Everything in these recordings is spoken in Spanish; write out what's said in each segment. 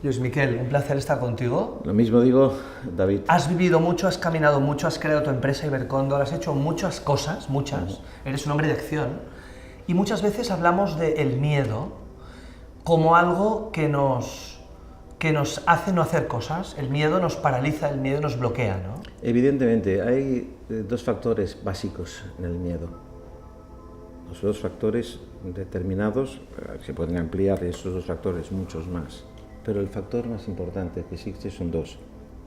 Luis Miquel, un placer estar contigo. Lo mismo digo, David. Has vivido mucho, has caminado mucho, has creado tu empresa Ibercóndor, has hecho muchas cosas, muchas. Eres un hombre de acción. Y muchas veces hablamos del miedo como algo que nos hace no hacer cosas. El miedo nos paraliza, el miedo nos bloquea, ¿no? Evidentemente, hay dos factores básicos en el miedo. Los dos factores determinados, se pueden ampliar esos dos factores, muchos más. Pero el factor más importante que existe son dos.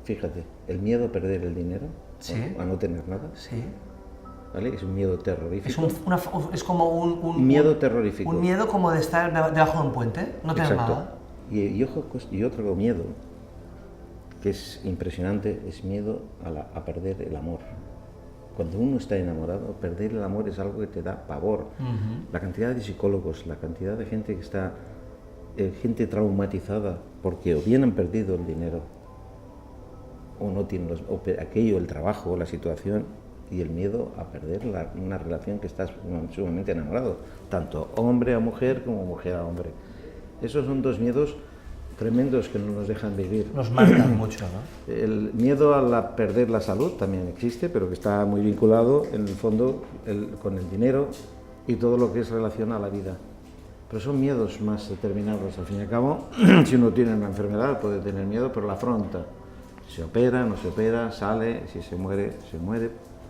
Fíjate, el miedo a perder el dinero, Sí. a no tener nada, Sí. ¿vale? Es un miedo terrorífico. Es como un miedo terrorífico. Un miedo como de estar debajo de un puente, no tener Exacto. nada. Y otro miedo que es impresionante es miedo a perder el amor. Cuando uno está enamorado, perder el amor es algo que te da pavor. La cantidad de psicólogos, la cantidad de gente que está, gente traumatizada porque o bien han perdido el dinero o no tienen aquello, el trabajo, la situación y el miedo a perder una relación que estás sumamente enamorado, tanto hombre a mujer como mujer a hombre. Esos son dos miedos tremendos que no nos dejan vivir. Nos marcan mucho, ¿no? El miedo a perder la salud también existe, pero que está muy vinculado, en el fondo, con el dinero y todo lo que es relación a la vida. Pero son miedos más determinados. Al fin y al cabo, si uno tiene una enfermedad puede tener miedo, pero la afronta. Se opera, no se opera, sale, si se muere,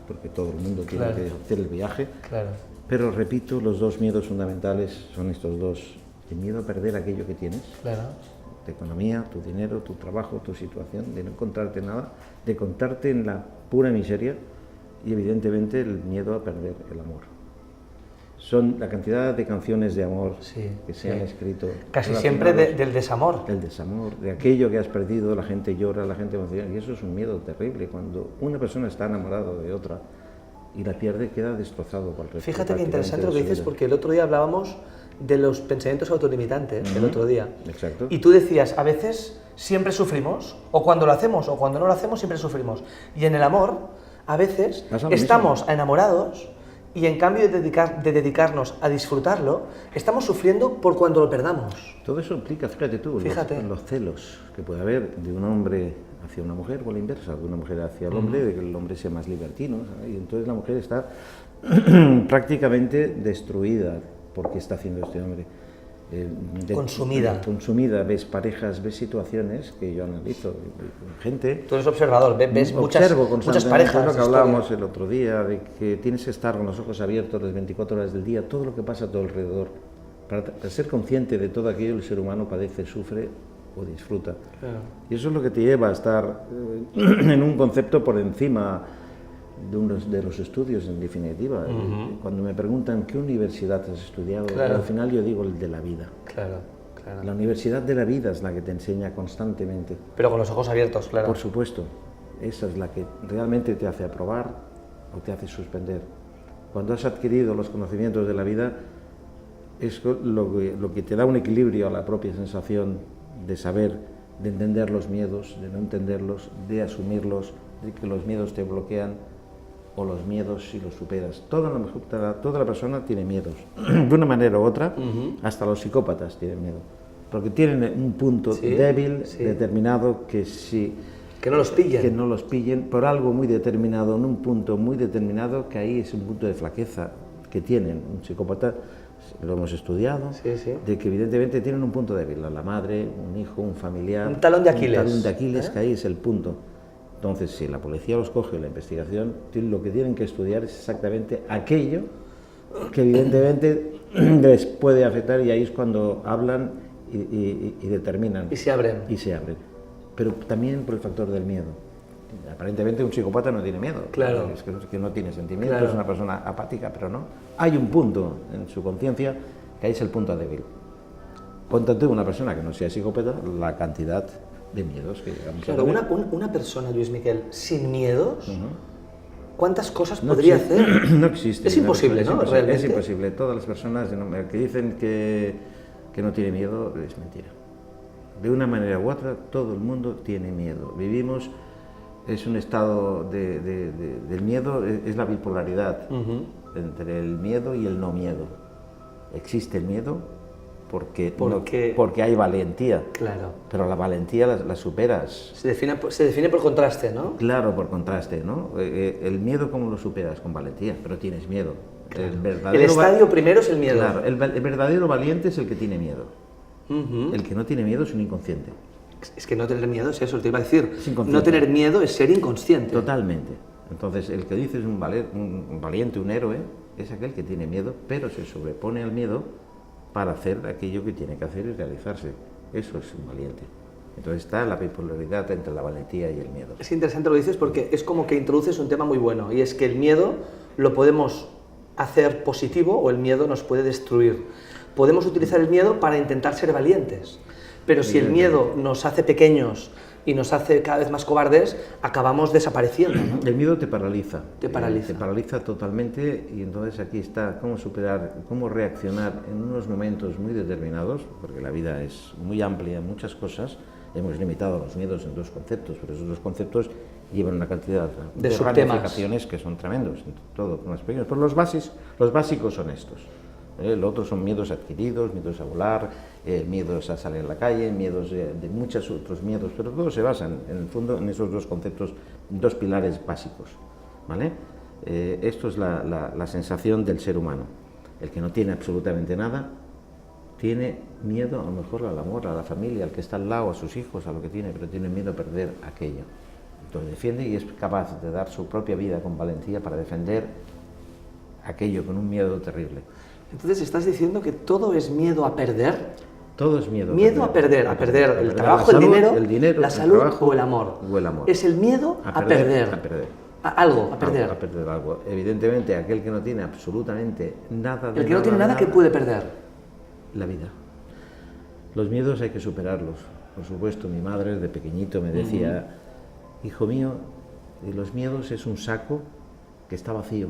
porque todo el mundo tiene que hacer el viaje. Claro. Pero repito, los dos miedos fundamentales son estos dos. El miedo a perder aquello que tienes. Claro. Tu economía, tu dinero, tu trabajo, tu situación, de no encontrarte nada, de contarte en la pura miseria y evidentemente el miedo a perder el amor. Son la cantidad de canciones de amor que se han escrito. Casi siempre del desamor. Del desamor, de aquello que has perdido, la gente llora, la gente emociona, y eso es un miedo terrible. Cuando una persona está enamorada de otra y la pierde, queda destrozado por el resto. Fíjate qué interesante lo que dices, porque el otro día hablábamos de los pensamientos autolimitantes, el otro día. Exacto. Y tú decías, a veces siempre sufrimos, o cuando lo hacemos, o cuando no lo hacemos, siempre sufrimos. Y en el amor, a veces estamos enamorados y en cambio de dedicarnos a disfrutarlo, estamos sufriendo por cuando lo perdamos. Todo eso implica, fíjate tú, los celos que puede haber de un hombre hacia una mujer o la inversa, de una mujer hacia el hombre, de que el hombre sea más libertino, ¿sabes? Y entonces la mujer está prácticamente destruida por qué está haciendo este hombre. Consumida, ves parejas, ves situaciones que yo analizo, gente... Tú eres observador, ves muchas parejas. Es lo que hablábamos el otro día, de que tienes que estar con los ojos abiertos las 24 horas del día, todo lo que pasa a tu alrededor. Para ser consciente de todo aquello, el ser humano padece, sufre o disfruta. Claro. Y eso es lo que te lleva a estar en un concepto por encima de los estudios, en definitiva. Cuando me preguntan qué universidad has estudiado, al final yo digo el de la vida. Claro. La universidad de la vida es la que te enseña constantemente. Pero con los ojos abiertos, claro. Por supuesto. Esa es la que realmente te hace aprobar o te hace suspender. Cuando has adquirido los conocimientos de la vida, es lo que te da un equilibrio a la propia sensación de saber, de entender los miedos, de no entenderlos, de asumirlos, de que los miedos te bloquean, o los miedos si los superas. Toda la persona tiene miedos, de una manera u otra, hasta los psicópatas tienen miedo, porque tienen un punto débil determinado que no los pillen. Que no los pillen por algo muy determinado, en un punto muy determinado, que ahí es un punto de flaqueza que tienen. Un psicópata, lo hemos estudiado, de que evidentemente tienen un punto débil, la madre, un hijo, un familiar. Un talón de Aquiles. Un talón de Aquiles, que ahí es el punto. Entonces, si la policía los coge, la investigación, lo que tienen que estudiar es exactamente aquello que evidentemente les puede afectar, y ahí es cuando hablan y determinan. Y se abren. Pero también por el factor del miedo. Aparentemente un psicópata no tiene miedo. Claro. Es que no tiene sentimientos, es una persona apática, pero no. Hay un punto en su conciencia que ahí es el punto débil. Ponte tú una persona que no sea psicópata, la cantidad de miedos que llegamos a tener. Una persona, Luis Miquel, sin miedos, ¿cuántas cosas podría hacer? No existe. Es imposible, ¿no? Realmente. Es imposible. Todas las personas que dicen que no tiene miedo, es mentira. De una manera u otra, todo el mundo tiene miedo. Vivimos, es un estado del miedo, es la bipolaridad entre el miedo y el no miedo. Existe el miedo porque, Porque- porque hay valentía. Claro. Pero la valentía la superas. Se define por contraste, ¿no? Claro, por contraste, ¿no? El miedo, ¿cómo lo superas? Con valentía, pero tienes miedo. Claro. El verdadero estadio primero es el miedo. Claro, el verdadero valiente es el que tiene miedo. Ujú. El que no tiene miedo es un inconsciente. Es que no tener miedo es eso, te iba a decir. Es inconsciente. No tener miedo es ser inconsciente. Totalmente. Entonces, el que dice es un valiente, un héroe, es aquel que tiene miedo, pero se sobrepone al miedo para hacer aquello que tiene que hacer y realizarse. Eso es un valiente. Entonces está la bipolaridad entre la valentía y el miedo. Es interesante lo que dices porque es como que introduces un tema muy bueno y es que el miedo lo podemos hacer positivo o el miedo nos puede destruir. Podemos utilizar el miedo para intentar ser valientes, pero si el miedo nos hace pequeños y nos hace cada vez más cobardes, acabamos desapareciendo, ¿no? El miedo te paraliza. Te paraliza. Te paraliza totalmente y entonces aquí está cómo superar, cómo reaccionar en unos momentos muy determinados, porque la vida es muy amplia en muchas cosas. Hemos limitado los miedos en dos conceptos, pero esos dos conceptos llevan una cantidad De de subtemas. ramificaciones que son tremendos, todo más pequeños. Pero los básicos son estos. Lo otro son miedos adquiridos, miedos a volar, miedos a salir a la calle, miedos de muchos otros miedos, pero todo se basa, en el fondo, en esos dos conceptos, dos pilares básicos, ¿vale? Esto es la sensación del ser humano. El que no tiene absolutamente nada, tiene miedo a lo mejor al amor, a la familia, al que está al lado, a sus hijos, a lo que tiene, pero tiene miedo a perder aquello. Entonces defiende y es capaz de dar su propia vida con valentía para defender aquello con un miedo terrible. Entonces estás diciendo que todo es miedo a perder. Todo es miedo. Miedo a perder el trabajo, la salud, el dinero, la el salud trabajo o el amor. o el amor. Es el miedo a perder. A perder. A perder. A perder algo. Evidentemente, aquel que no tiene absolutamente nada de El que no tiene nada, ¿qué puede perder? La vida. Los miedos hay que superarlos. Por supuesto, mi madre desde pequeñito me decía, hijo mío, los miedos es un saco que está vacío,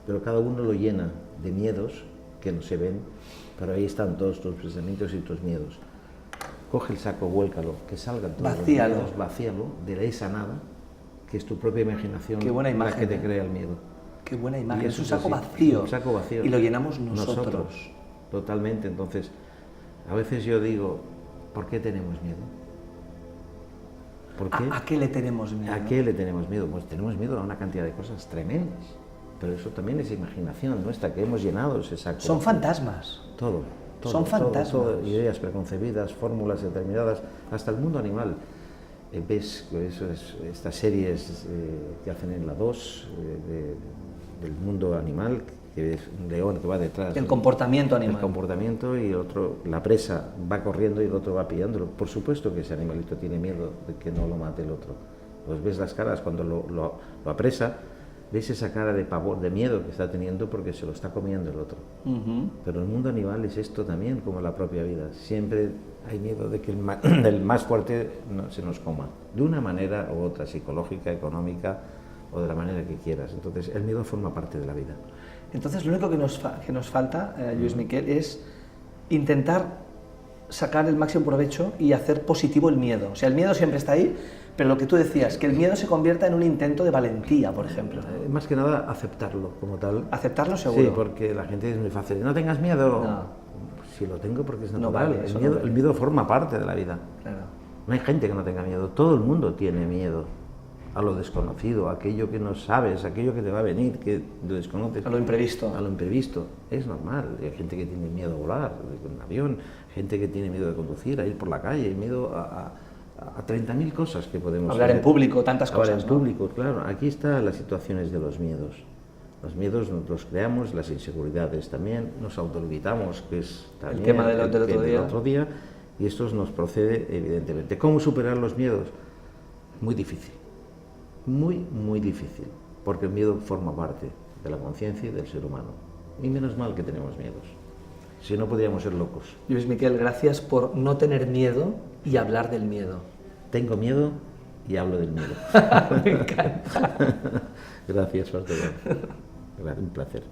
pero cada uno lo llena de miedos que no se ven, pero ahí están todos tus pensamientos y tus miedos. Coge el saco, vuélcalo, que salgan todos los miedos, vacíalo de esa nada, que es tu propia imaginación. Qué buena imagen, la que te crea el miedo. Qué buena imagen. Y Es un eso saco así, vacío. un saco vacío. Y lo llenamos nosotros. Totalmente. Entonces, a veces yo digo, ¿por qué tenemos miedo? ¿Por qué? ¿A qué le tenemos miedo? ¿A qué le tenemos miedo? Pues tenemos miedo a una cantidad de cosas tremendas. Pero eso también es imaginación nuestra, que hemos llenado ese saco. Son fantasmas. Todo. Son fantasmas. Todo, ideas preconcebidas, fórmulas determinadas, hasta el mundo animal. Ves estas series que hacen en la 2 del mundo animal, que es un león que va detrás. El comportamiento animal. El comportamiento y el otro, la presa va corriendo y el otro va pillándolo. Por supuesto que ese animalito tiene miedo de que no lo mate el otro. Pues ves las caras cuando lo apresa, ves esa cara de pavor, de miedo que está teniendo porque se lo está comiendo el otro. Pero el mundo animal es esto también, como la propia vida. Siempre hay miedo de que el más fuerte se nos coma, de una manera u otra, psicológica, económica o de la manera que quieras. Entonces, el miedo forma parte de la vida. Entonces, lo único que nos falta, Lluís Miquel, es intentar sacar el máximo provecho y hacer positivo el miedo. O sea, el miedo siempre está ahí, pero lo que tú decías, que el miedo se convierta en un intento de valentía, por ejemplo. Más que nada, aceptarlo como tal. Aceptarlo seguro. Sí, porque la gente es muy fácil. No tengas miedo. No. Si lo tengo porque es natural. No vale, eso no vale. El miedo forma parte de la vida. Claro. No hay gente que no tenga miedo. Todo el mundo tiene miedo a lo desconocido, a aquello que no sabes, a aquello que te va a venir, que lo desconoces. A lo imprevisto. A lo imprevisto. Es normal. Hay gente que tiene miedo a volar con un avión, gente que tiene miedo de conducir, a ir por la calle, hay miedo a 30.000 cosas que podemos Hablar hacer. en público, tantas Hablar cosas, en ¿no? público, claro. Aquí están las situaciones de los miedos. Los miedos nos los creamos, las inseguridades también, nos autolimitamos, que es también el tema del otro día, y esto nos procede evidentemente. ¿Cómo superar los miedos? Muy difícil, muy difícil, porque el miedo forma parte de la conciencia y del ser humano. Y menos mal que tenemos miedos, si no podríamos ser locos. Lluís Miquel, gracias por no tener miedo y hablar del miedo. Tengo miedo y hablo del miedo. Me encanta. Gracias por todo. Un placer.